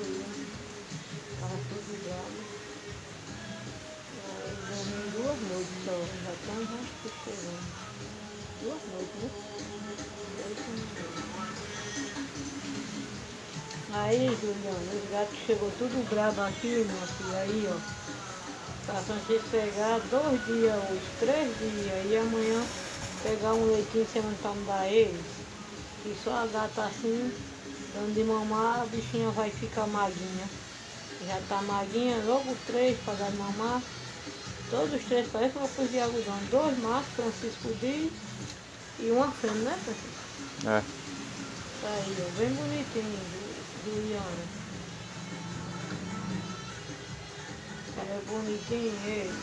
Juliana. Tava tudo bravo. Aí dormi 2 noites só, já estamos chegando. 2 noites, né? 8 noites. Aí, Juliana, os gatos chegou tudo bravo aqui, minha filha, aí, ó. Pra Francisco pegar 2 dias hoje, 3 dias, e amanhã pegar um leitinho semana pra me dar eles. E só a gata assim, dando de mamar, a bichinha vai ficar maguinha. Já tá maguinha, logo os 3 para dar de mamar. Todos os 3 parecem uma coisa de algodão. 2 machos, Francisco diz, e uma fêmea, né, Francisco? É. Tá aí, ó, bem bonitinho, Juliana. Ele é bonitinho, ele.